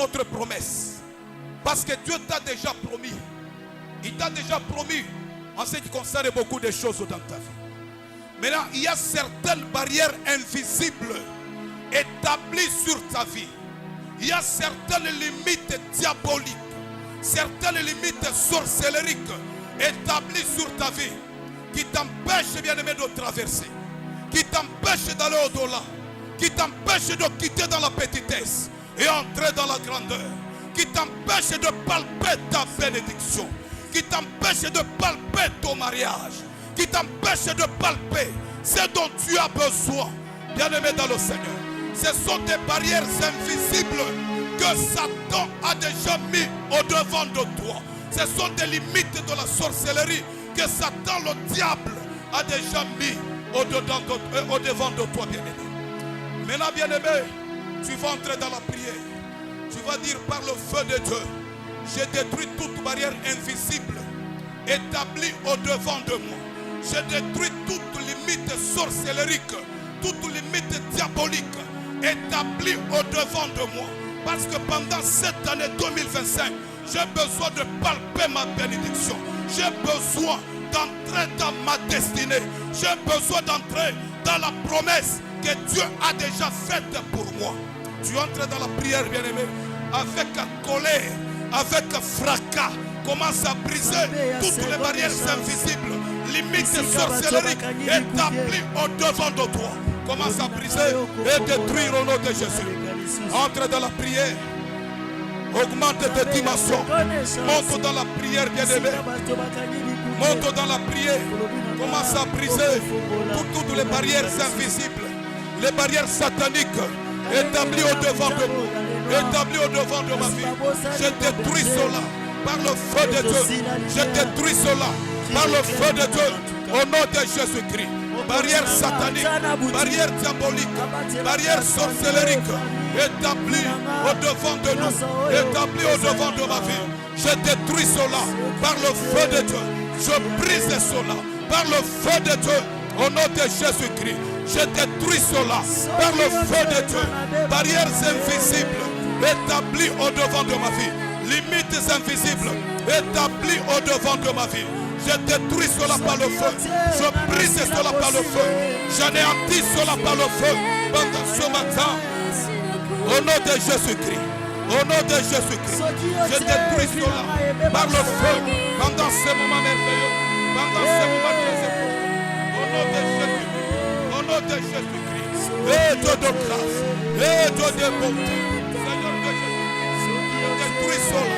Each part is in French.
notre promesse. Parce que Dieu t'a déjà promis. Il t'a déjà promis en ce qui concerne beaucoup de choses dans ta vie. Maintenant, il y a certaines barrières invisibles établies sur ta vie. Il y a certaines limites diaboliques, certaines limites sorcelleriques établies sur ta vie qui t'empêchent, bien-aimé, de traverser, qui t'empêchent d'aller au-delà, qui t'empêchent de quitter dans la petitesse et entrer dans la grandeur, qui t'empêchent de palper ta bénédiction, qui t'empêchent de palper ton mariage, qui t'empêchent de palper ce dont tu as besoin, bien-aimé dans le Seigneur. Ce sont des barrières invisibles que Satan a déjà mis au-devant de toi. Ce sont des limites de la sorcellerie que Satan, le diable, a déjà mis au-devant de toi, bien-aimé. Maintenant, bien-aimé, tu vas entrer dans la prière. Tu vas dire par le feu de Dieu, j'ai détruit toute barrière invisible établie au-devant de moi. J'ai détruit toute limite sorcellerique, toute limite diabolique établie au-devant de moi. Parce que pendant cette année 2025, j'ai besoin de palper ma bénédiction. J'ai besoin d'entrer dans ma destinée. J'ai besoin d'entrer dans la promesse que Dieu a déjà faite pour moi. Tu entres dans la prière, bien-aimé, avec colère, avec fracas. Commence à briser toutes les barrières invisibles, limites sorcelleriques établies au-devant de toi. Commence à briser et détruire au nom de Jésus. Entre dans la prière. Augmente tes dimensions. Monte dans la prière, bien-aimé. Monte dans la prière. Commence à briser toutes les barrières invisibles, les barrières sataniques établies au-devant de moi, établies au-devant de ma vie. Je détruis cela par le feu de Dieu. Je détruis cela par le feu de Dieu. Au nom de Jésus-Christ. Barrière satanique, barrière diabolique, barrière sorcellerique établie au-devant de nous, établie au-devant de ma vie. Je détruis cela par le feu de Dieu. Je brise cela par le feu de Dieu. Au nom de Jésus-Christ. Je détruis cela par le feu de Dieu. Barrières invisibles établies au-devant de ma vie. Limites invisibles établies au-devant de ma vie. Je détruis cela par le feu. Je brise cela par le feu. J'anéantis cela par le feu. Pendant ce matin, au nom de Jésus-Christ. Au nom de Jésus-Christ. Je détruis cela par le feu. Pendant ce moment merveilleux. Pendant ce moment merveilleux. Au nom de Jésus-Christ. Au nom de Jésus-Christ. Et Dieu de grâce. Et Dieu de bonté. Seigneur de Jésus-Christ. Je détruis cela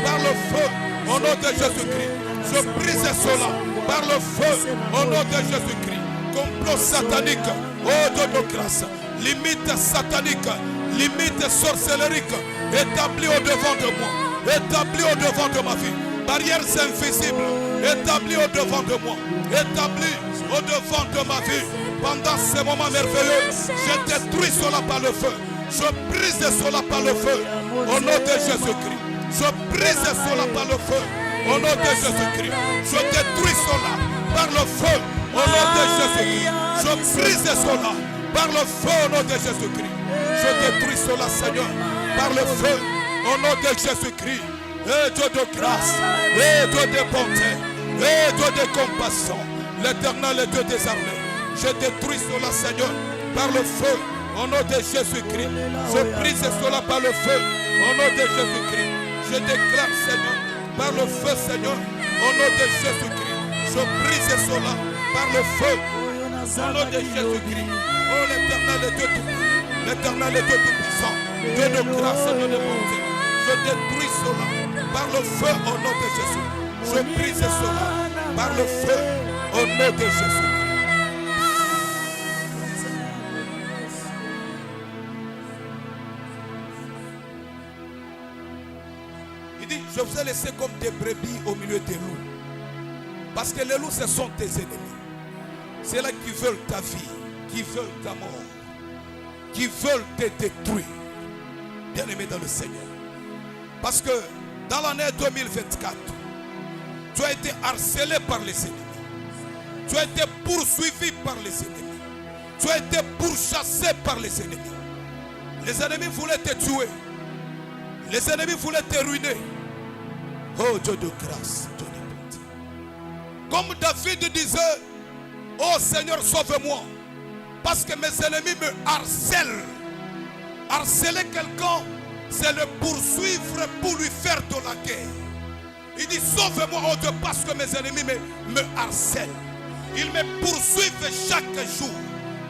par le feu. Au nom de Jésus-Christ. Je brise cela par le feu au nom de Jésus-Christ. Complot satanique, oh Dieu de grâce, limite satanique, limite sorcellerique, établie au-devant de moi, établie au-devant de ma vie. Barrières invisibles, établies au-devant de moi, établies au-devant de ma vie. Pendant ces moments merveilleux, je détruis cela par le feu. Je brise cela par le feu au nom de Jésus-Christ. Je brise cela par le feu. Au nom de Jésus-Christ, je détruis cela par le feu. Au nom de Jésus-Christ, je brise cela par le feu. Au nom de Jésus-Christ, je détruis cela, Seigneur, par le feu. Au nom de Jésus-Christ, et Dieu de grâce, et Dieu de bonté, et Dieu de compassion, l'Éternel est Dieu des armées. Je détruis cela, Seigneur, par le feu. Au nom de Jésus-Christ, je brise cela par le feu. Au nom de Jésus-Christ, je déclare, Seigneur, par le feu, Seigneur, au nom de Jésus-Christ, je brise cela par le feu, au nom de Jésus-Christ. Oh, l'Éternel est Dieu tout-puissant, l'Éternel est Dieu tout-puissant, Dieu de grâce et Dieu de bonté. Je détruis cela par le feu, au nom de Jésus. Je brise cela par le feu, au nom de Jésus. Je vous ai laissé comme des brebis au milieu des loups. Parce que les loups, ce sont tes ennemis. C'est là qui veulent ta vie, qui veulent ta mort, qui veulent te détruire. Bien-aimé dans le Seigneur. Parce que dans l'année 2024, tu as été harcelé par les ennemis. Tu as été poursuivi par les ennemis. Tu as été pourchassé par les ennemis. Les ennemis voulaient te tuer. Les ennemis voulaient te ruiner. Oh Dieu de grâce, Dieu de bonté. Comme David disait, oh Seigneur, sauve-moi. Parce que mes ennemis me harcèlent. Harceler quelqu'un, c'est le poursuivre pour lui faire de la guerre. Il dit, sauve-moi, oh Dieu, parce que mes ennemis me harcèlent. Ils me poursuivent chaque jour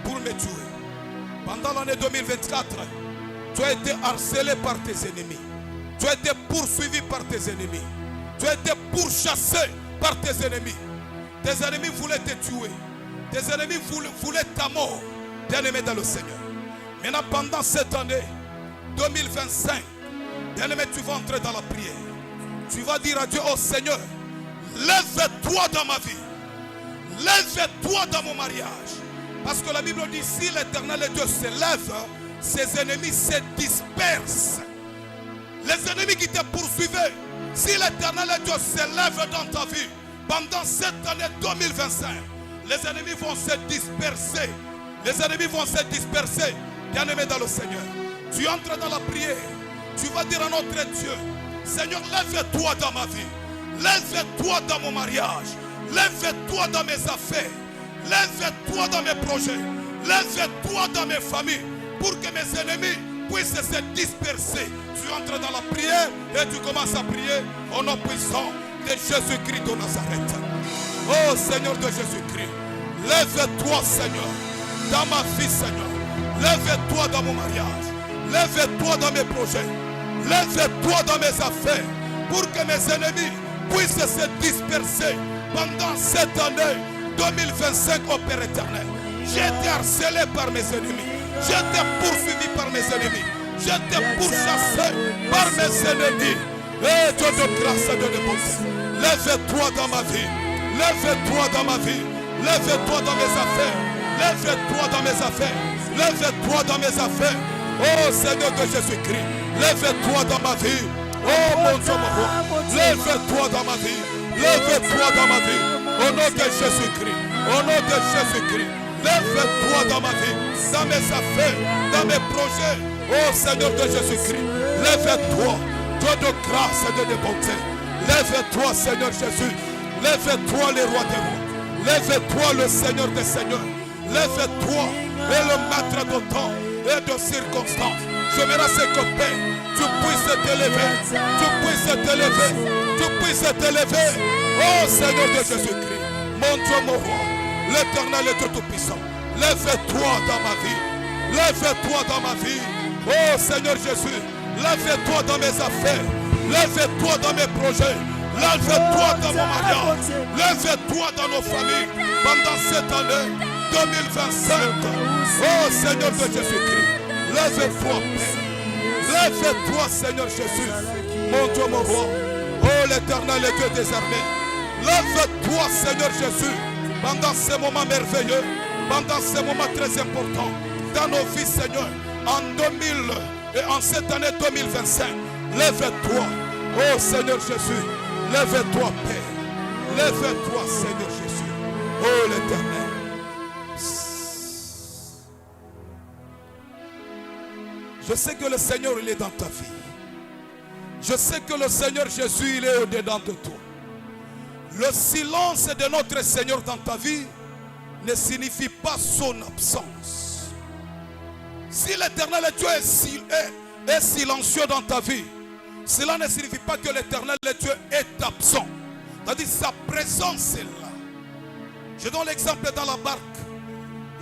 pour me tuer. Pendant l'année 2024, tu as été harcelé par tes ennemis. Tu as été poursuivi par tes ennemis. Tu as été pourchassé par tes ennemis. Tes ennemis voulaient te tuer. Tes ennemis voulaient ta mort. Bien-aimé dans le Seigneur. Maintenant, pendant cette année 2025, bien-aimé, tu vas entrer dans la prière. Tu vas dire à Dieu, oh Seigneur, lève-toi dans ma vie. Lève-toi dans mon mariage. Parce que la Bible dit, si l'Éternel Dieu se lève, ses ennemis se dispersent. Les ennemis qui te poursuivaient, si l'Éternel Dieu se lève dans ta vie, pendant cette année 2025, les ennemis vont se disperser. Les ennemis vont se disperser. Bien-aimé dans le Seigneur, tu entres dans la prière. Tu vas dire à notre Dieu, Seigneur, lève-toi dans ma vie. Lève-toi dans mon mariage. Lève-toi dans mes affaires. Lève-toi dans mes projets. Lève-toi dans mes familles. Pour que mes ennemis puissent se disperser. Tu entres dans la prière et tu commences à prier au nom puissant de Jésus-Christ de Nazareth. Oh Seigneur de Jésus-Christ, lève-toi Seigneur dans ma vie Seigneur. Lève-toi dans mon mariage. Lève-toi dans mes projets. Lève-toi dans mes affaires. Pour que mes ennemis puissent se disperser pendant cette année 2025 au Père éternel. J'ai été harcelé par mes ennemis. J'ai été poursuivi par mes ennemis. J'ai été pourchassé par mes ennemis. Et Dieu de grâce et de bonté. Lève-toi dans ma vie. Lève-toi dans ma vie. Lève-toi dans mes affaires. Lève-toi dans mes affaires. Lève-toi dans mes affaires. Oh Seigneur de Jésus-Christ. Lève-toi dans ma vie. Oh mon Dieu, mon roi. Lève-toi dans ma vie. Lève-toi dans ma vie. Au nom de Jésus-Christ. Au nom de Jésus-Christ. Lève-toi dans ma vie. Dans mes affaires. Dans mes projets. Oh Seigneur de Jésus-Christ. Lève-toi. Dieu de grâce et de bonté. Lève-toi Seigneur Jésus. Lève-toi le roi des rois. Lève-toi le Seigneur des seigneurs. Lève-toi et le maître de temps et de circonstances. J'aimerais ce que Père, tu puisses t'élever. Tu puisses t'élever. Tu puisses t'élever. Oh Seigneur de Jésus-Christ. Mon Dieu, mon roi. L'Éternel est tout-puissant. Lève-toi dans ma vie. Lève-toi dans ma vie. Oh Seigneur Jésus. Lève-toi dans mes affaires. Lève-toi dans mes projets. Lève-toi dans mon mariage. Lève-toi dans nos familles. Pendant cette année 2025. Oh Seigneur de Jésus-Christ. Lève-toi, Père. Lève-toi, Seigneur Jésus. Mon Dieu, mon roi. Oh l'Éternel est Dieu des armées. Lève-toi, Seigneur Jésus. Pendant ces moments merveilleux. Pendant ces moments très importants. Dans nos vies, Seigneur. En 2000 et en cette année 2025. Lève-toi. Oh Seigneur Jésus. Lève-toi, Père. Lève-toi, Seigneur Jésus. Oh l'Éternel. Je sais que le Seigneur, il est dans ta vie. Je sais que le Seigneur Jésus, il est au-dedans de toi. Le silence de notre Seigneur dans ta vie ne signifie pas son absence. Si l'Éternel Dieu est silencieux dans ta vie, cela ne signifie pas que l'Éternel Dieu est absent. C'est-à-dire sa présence est là. Je donne l'exemple dans la barque.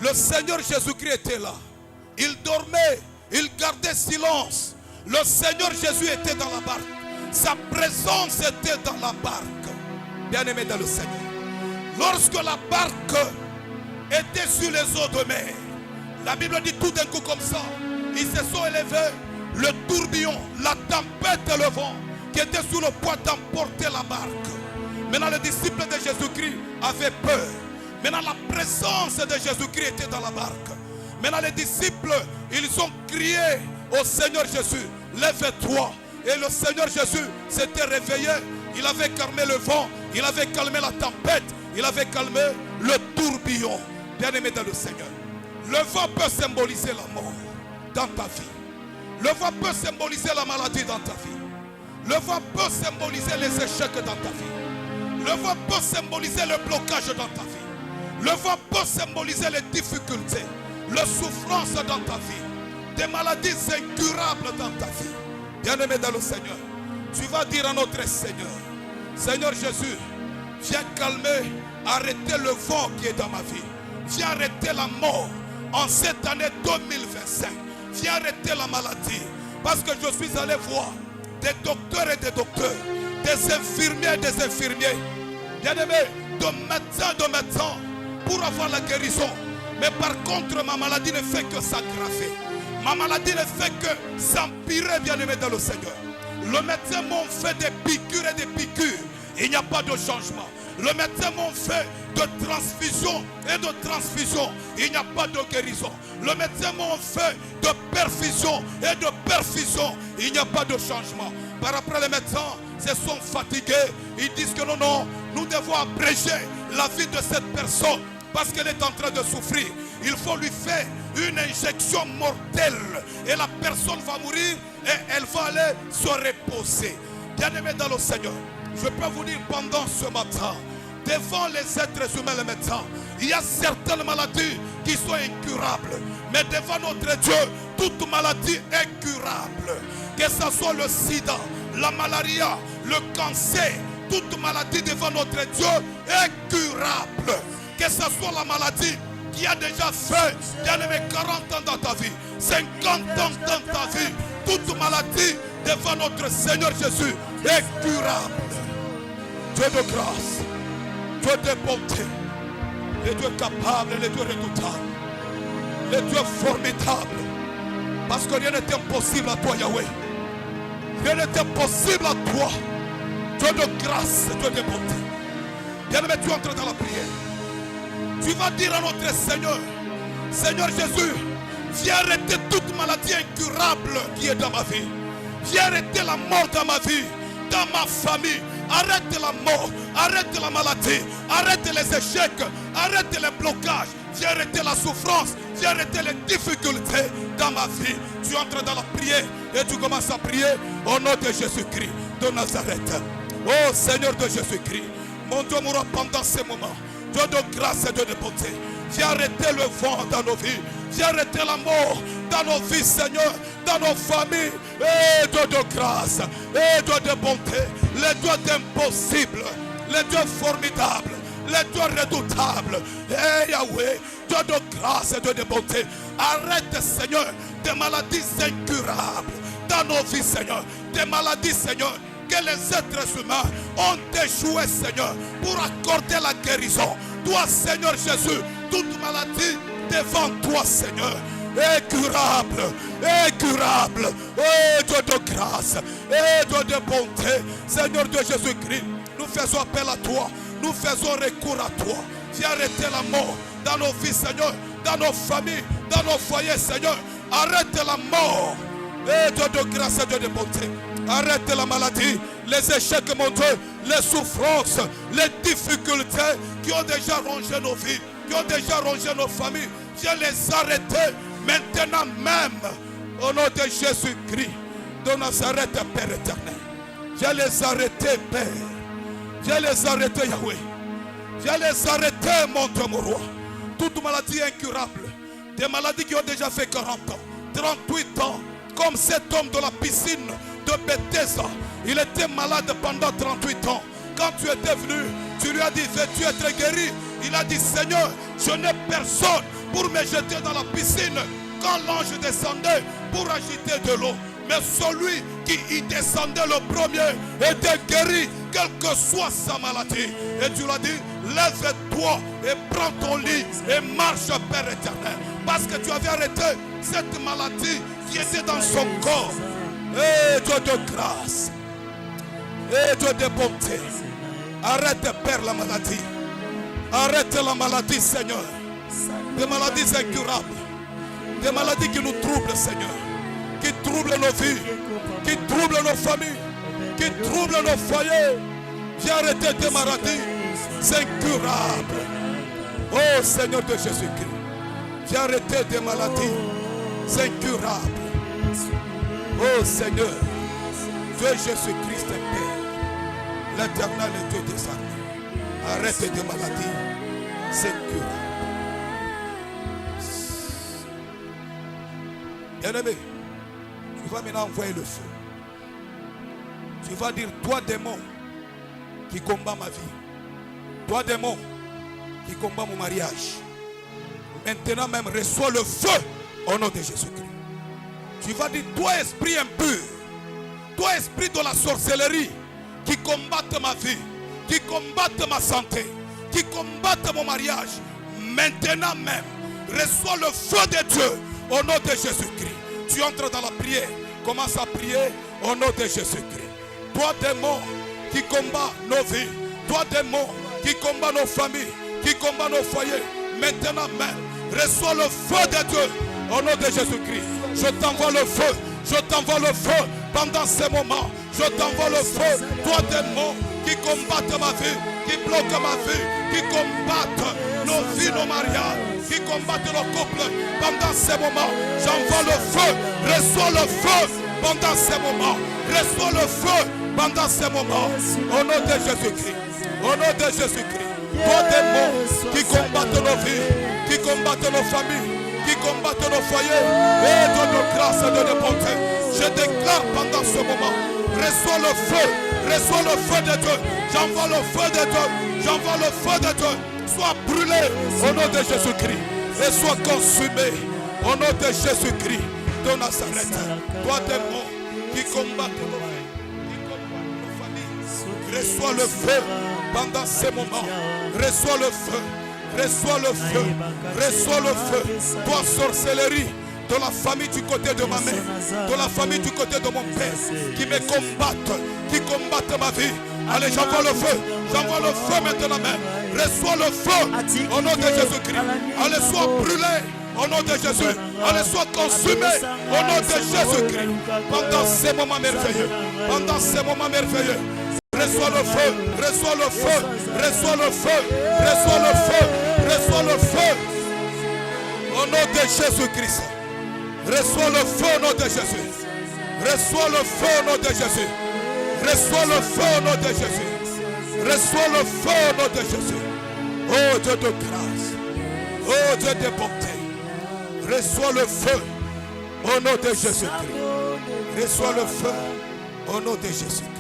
Le Seigneur Jésus-Christ était là. Il dormait, il gardait silence. Le Seigneur Jésus était dans la barque. Sa présence était dans la barque. Bien-aimé dans le Seigneur. Lorsque la barque était sur les eaux de mer, la Bible dit tout d'un coup comme ça, ils se sont élevés, le tourbillon, la tempête et le vent qui étaient sous le poids d'emporter la barque. Maintenant les disciples de Jésus-Christ avaient peur. Maintenant la présence de Jésus-Christ était dans la barque. Maintenant les disciples, ils ont crié au Seigneur Jésus, lève-toi. Et le Seigneur Jésus s'était réveillé. Il avait calmé le vent, il avait calmé la tempête, il avait calmé le tourbillon. Bien-aimé dans le Seigneur, le vent peut symboliser la mort dans ta vie. Le vent peut symboliser la maladie dans ta vie. Le vent peut symboliser les échecs dans ta vie. Le vent peut symboliser le blocage dans ta vie. Le vent peut symboliser les difficultés, les souffrances dans ta vie, des maladies incurables dans ta vie. Bien-aimé dans le Seigneur, tu vas dire à notre Seigneur, Seigneur Jésus, viens calmer, arrêter le vent qui est dans ma vie. Viens arrêter la mort en cette année 2025. Viens arrêter la maladie. Parce que je suis allé voir des docteurs et des docteurs, des infirmiers et des infirmiers, bien-aimés, de médecins pour avoir la guérison. Mais par contre, ma maladie ne fait que s'aggraver. Ma maladie ne fait que s'empirer, bien-aimé dans le Seigneur. Le médecin m'a fait des piqûres et des piqûres. Il n'y a pas de changement. Le médecin m'a fait de transfusion et de transfusion. Il n'y a pas de guérison. Le médecin m'a fait de perfusion et de perfusion. Il n'y a pas de changement. Par après, les médecins se sont fatigués. Ils disent que non, non, nous devons abréger la vie de cette personne parce qu'elle est en train de souffrir. Il faut lui faire une injection mortelle et la personne va mourir et elle va aller se reposer. Bien-aimé dans le Seigneur, je peux vous dire pendant ce matin, devant les êtres humains, les médecins, il y a certaines maladies qui sont incurables. Mais devant notre Dieu, toute maladie est curable. Que ce soit le sida, la malaria, le cancer, toute maladie devant notre Dieu est curable. Que ce soit la maladie qui a déjà fait, bien-aimé, 40 ans dans ta vie, 50 ans dans ta vie, toute maladie devant notre Seigneur Jésus est curable. Dieu de grâce, Dieu de bonté, le Dieu capable, le Dieu redoutable, le Dieu formidable. Parce que rien n'est impossible à toi, Yahweh. Rien n'est impossible à toi. Dieu de grâce, Dieu de bonté. Bien-aimé, tu entres dans la prière. Tu vas dire à notre Seigneur, Seigneur Jésus, viens arrêter toute maladie incurable qui est dans ma vie. Viens arrêter la mort dans ma vie, dans ma famille. Arrête la mort, arrête la maladie, arrête les échecs, arrête les blocages. Viens arrêter la souffrance, viens arrêter les difficultés dans ma vie. Tu entres dans la prière et tu commences à prier au nom de Jésus-Christ de Nazareth. Oh Seigneur de Jésus-Christ, mon Dieu mourra pendant ces moments. Dieu de grâce et Dieu de bonté. Viens arrêter le vent dans nos vies. Viens arrêter la mort dans nos vies, Seigneur, dans nos familles. Et Dieu de grâce, et Dieu de bonté, les dieux d'impossible, les dieux formidables, les dieux redoutables. Et Yahweh, Dieu de grâce et Dieu de bonté. Arrête, Seigneur, des maladies incurables dans nos vies, Seigneur. Des maladies, Seigneur, que les êtres humains ont échoué, Seigneur, pour accorder la guérison. Toi, Seigneur Jésus, toute maladie devant toi, Seigneur, est curable, et Dieu de grâce, et Dieu de bonté, Seigneur de Jésus-Christ, nous faisons appel à toi, nous faisons recours à toi. Viens arrêter la mort dans nos vies, Seigneur, dans nos familles, dans nos foyers, Seigneur. Arrête la mort, et Dieu de grâce, et Dieu de bonté. Arrête la maladie, les échecs, mon Dieu, les souffrances, les difficultés qui ont déjà rongé nos vies, qui ont déjà rongé nos familles. Viens les arrêter maintenant même. Au nom de Jésus-Christ de Nazareth, Père éternel. Viens les arrêter, Père. Viens les arrêter, Yahweh. Viens les arrêter, mon Dieu, mon roi. Toute maladie incurable, des maladies qui ont déjà fait 40 ans, 38 ans, comme cet homme de la piscine de Bethesda. Il était malade pendant 38 ans. Quand tu étais venu, tu lui as dit, veux-tu être guéri? Il a dit, Seigneur, je n'ai personne pour me jeter dans la piscine. Quand l'ange descendait pour agiter de l'eau, mais celui qui y descendait le premier était guéri, quelle que soit sa maladie. Et tu l'as dit, lève-toi et prends ton lit et marche, Père éternel. Parce que tu avais arrêté cette maladie qui était dans son corps. Et Dieu de grâce, et Dieu de bonté. Arrête, Père, la maladie. Arrête la maladie, Seigneur. Des maladies incurables. Des maladies qui nous troublent, Seigneur. Qui troublent nos vies. Qui troublent nos familles. Qui troublent nos foyers. Viens arrêter des maladies. C'est incurable. Oh Seigneur de Jésus-Christ. Viens arrêter des maladies. C'est incurable. Oh Seigneur, Dieu Jésus-Christ est Père. L'Éternel est Dieu des armées. Arrête de maladie. C'est curable. Bien-aimé, tu vas maintenant envoyer le feu. Tu vas dire, toi démon qui combat ma vie, toi démon qui combat mon mariage, maintenant même reçois le feu au nom de Jésus-Christ. Tu vas dire, toi esprit impur, toi esprit de la sorcellerie qui combatte ma vie, qui combatte ma santé, qui combatte mon mariage, maintenant même reçois le feu de Dieu au nom de Jésus-Christ. Tu entres dans la prière, commence à prier au nom de Jésus-Christ. Toi démon qui combat nos vies, toi démon qui combat nos familles, qui combat nos foyers, maintenant même reçois le feu de Dieu au nom de Jésus-Christ. Je t'envoie le feu, je t'envoie le feu pendant ces moments. Je t'envoie le feu, toi démon qui combatte ma vie, qui bloque ma vie, qui combatte nos vies, nos mariages, qui combatte nos couples pendant ces moments. J'envoie le feu, reçois le feu pendant ces moments. Reçois le feu pendant ces moments. Au nom de Jésus-Christ, au nom de Jésus-Christ. Toi démon qui combatte nos vies, qui combatte nos familles, qui combatte nos foyers, et de nos grâces et de nos bontés. Je déclare pendant ce moment, reçois le feu de Dieu. J'envoie le feu de Dieu, j'envoie le feu de Dieu. Sois brûlé au nom de Jésus-Christ et sois consumé au nom de Jésus-Christ de Nazareth. Toi démon qui combatte nos vies, qui combatte nos familles, reçois le feu pendant ces moments. Reçois le feu. Reçois le feu, reçois le feu. Toi sorcellerie de la famille du côté de ma mère, de la famille du côté de mon père, qui me combattent, qui combattent ma vie. Allez, j'envoie le feu maintenant même. Reçois le feu au nom de Jésus-Christ. Allez, sois brûlé au nom de Jésus. Allez, sois consumé au nom de Jésus-Christ. Pendant ces moments merveilleux, pendant ces moments merveilleux, reçois le feu, reçois le feu, reçois le feu, reçois le feu, reçois le feu. Au nom de Jésus-Christ. Reçois le feu au nom de Jésus. Reçois le feu au nom de Jésus. Reçois le feu au nom de Jésus. Reçois le feu au nom de Jésus. Oh Dieu de grâce. Oh Dieu de bonté. Reçois le feu au nom de Jésus-Christ. Reçois le feu au nom de Jésus-Christ.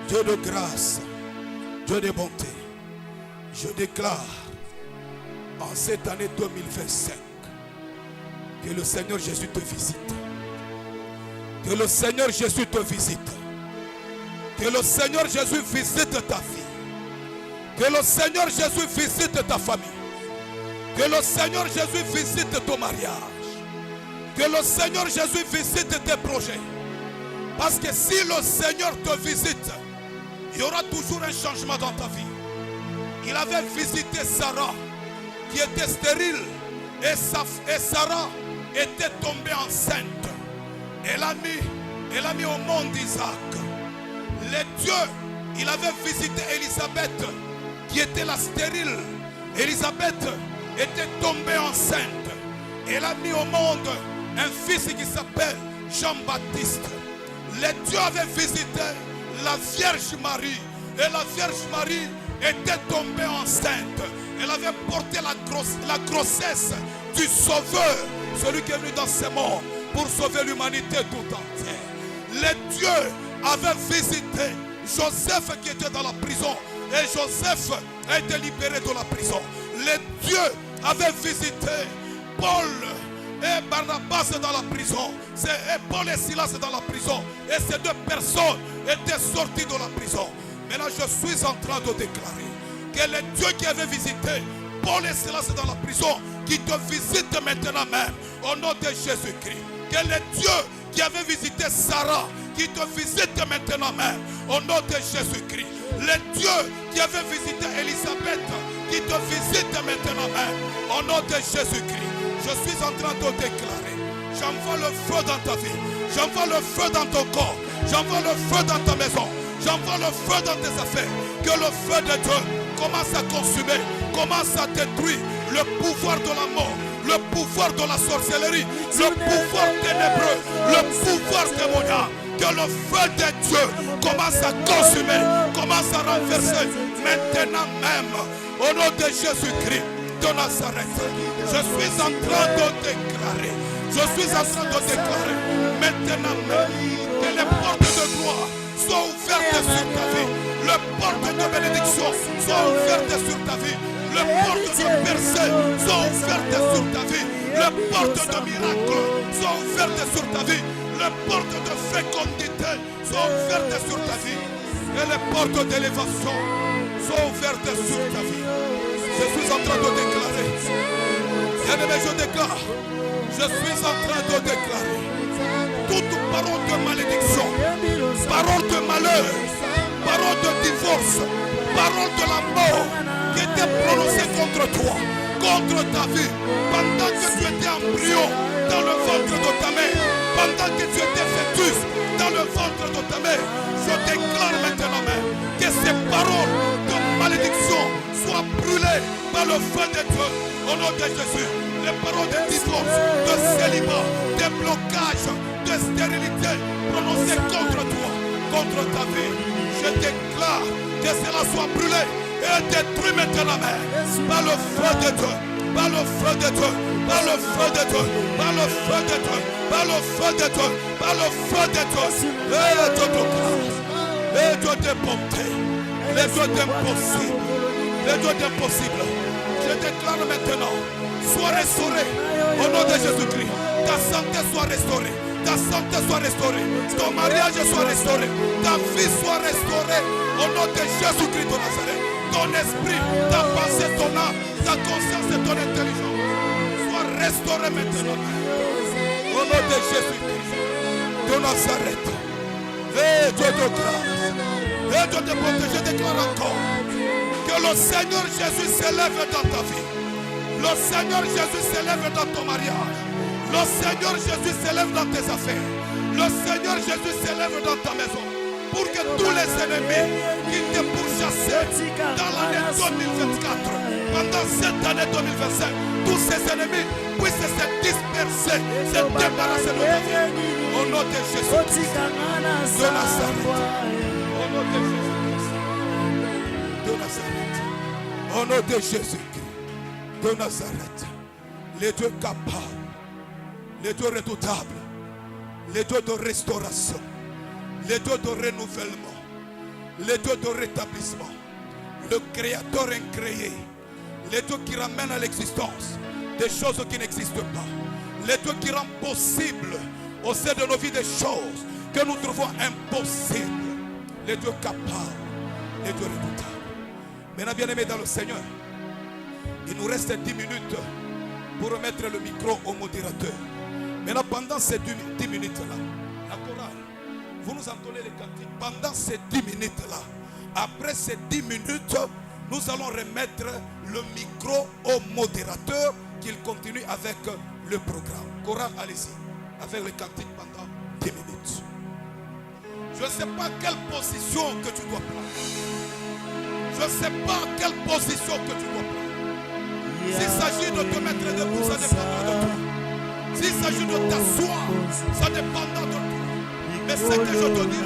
Dieu de grâce, Dieu de bonté, je déclare en cette année 2025 que le Seigneur Jésus te visite. Que le Seigneur Jésus te visite. Que le Seigneur Jésus visite ta vie. Que le Seigneur Jésus visite ta famille. Que le Seigneur Jésus visite ton mariage. Que le Seigneur Jésus visite tes projets. Parce que si le Seigneur te visite, il y aura toujours un changement dans ta vie. Il avait visité Sarah qui était stérile et Sarah était tombée enceinte. Elle a mis au monde Isaac. Le Dieu, il avait visité Élisabeth qui était la stérile. Élisabeth était tombée enceinte. Elle a mis au monde un fils qui s'appelle Jean-Baptiste. Le Dieu avait visité la Vierge Marie. Et la Vierge Marie était tombée enceinte. Elle avait porté la grossesse du Sauveur, celui qui est venu dans ce monde pour sauver l'humanité tout entière. Le Dieu avait visité Joseph qui était dans la prison. Et Joseph a été libéré de la prison. Le Dieu avait visité Paul et Barnabas dans la prison. Et Paul et Silas dans la prison. Et ces deux personnes étaient sorties de la prison. Mais là, je suis en train de déclarer que le Dieu qui avait visité Paul et Silas dans la prison, qui te visite maintenant même, au nom de Jésus-Christ. Que le Dieu qui avait visité Sarah, qui te visite maintenant même, au nom de Jésus-Christ. Le Dieu qui avait visité Élisabeth, qui te visite maintenant même, au nom de Jésus-Christ. Je suis en train de déclarer, j'envoie le feu dans ta vie, j'envoie le feu dans ton corps, j'envoie le feu dans ta maison, j'envoie le feu dans tes affaires. Que le feu de Dieu commence à consumer, commence à détruire le pouvoir de la mort, le pouvoir de la sorcellerie, le pouvoir ténébreux, le pouvoir démoniaque. Que le feu de Dieu commence à consumer, commence à renverser maintenant même. Au nom de Jésus-Christ de Nazareth, je suis en train de déclarer, maintenant même que les portes de gloire soient ouvertes sur ta vie. Les portes de bénédiction soient ouvertes sur ta vie. Les portes de percée soient ouvertes sur ta vie. Les portes de miracle soient ouvertes sur ta vie. Les portes de fécondité sont ouvertes sur ta vie. Et les portes d'élévation sont ouvertes sur ta vie. Je suis en train de déclarer. Bien-aimé, je déclare. Je suis en train de déclarer. Toute parole de malédiction, parole de malheur, parole de divorce, parole de la mort qui était prononcée contre toi, contre ta vie, pendant que tu étais embryon dans le ventre de ta mère, pendant que tu étais fœtus dans le ventre de ta mère, je déclare maintenant même que ces paroles de malédiction soient brûlées par le feu de Dieu au nom de Jésus. Les paroles de divorce, de célibat, de blocage, de stérilité prononcées contre toi, contre ta vie, je déclare que cela soit brûlé et détruit maintenant par le feu de Dieu, par le feu de Dieu, par le feu de Dieu, par le feu de Dieu, par le feu de Dieu, par le feu de Dieu. Et Dieu de grâce, et Dieu de bonté, les Dieu d'impossible, les Dieu d'impossible. Je déclare maintenant, sois restauré au nom de Jésus-Christ. Ta santé soit restaurée, ta santé soit restaurée, ton mariage soit restauré, ta vie soit restaurée au nom de Jésus-Christ de Nazareth. Ton esprit, ta pensée, ton âme, ta conscience et ton intelligence soient restaurés maintenant. Au nom de Jésus-Christ de Nazareth. Et Dieu de grâce, et Dieu de bonté, je déclare encore que le Seigneur Jésus s'élève dans ta vie. Le Seigneur Jésus s'élève dans ton mariage. Le Seigneur Jésus s'élève dans tes affaires. Le Seigneur Jésus s'élève dans ta maison. Pour que tous les ennemis qui te pourchassaient dans l'année 2024, pendant cette année 2025, tous ces ennemis puissent se disperser, se débarrasser de ta vie. Au nom de Jésus-Christ de Nazareth. Au nom de Jésus-Christ de Nazareth. Au nom de Jésus-Christ de Nazareth. Les dieux capables, les dieux redoutables, les dieux de restauration, les dieux de renouvellement, les dieux de rétablissement, le créateur incréé, les dieux qui ramènent à l'existence des choses qui n'existent pas, les dieux qui rendent possible au sein de nos vies des choses que nous trouvons impossibles, les dieux capables, les dieux redoutables. Maintenant, bien-aimés dans le Seigneur, il nous reste 10 minutes pour remettre le micro au modérateur. Maintenant, pendant ces 10 minutes-là, la chorale, vous nous entendez les cantiques. Pendant ces 10 minutes-là, après ces 10 minutes, nous allons remettre le micro au modérateur qu'il continue avec le programme. Chorale, allez-y, avec les cantiques pendant 10 minutes. Je ne sais pas quelle position que tu dois prendre. Je ne sais pas quelle position que tu dois prendre. S'il s'agit de te mettre debout, ça dépendra de toi. S'il s'agit de t'asseoir, ça dépendra de toi. Mais ce que je te dis,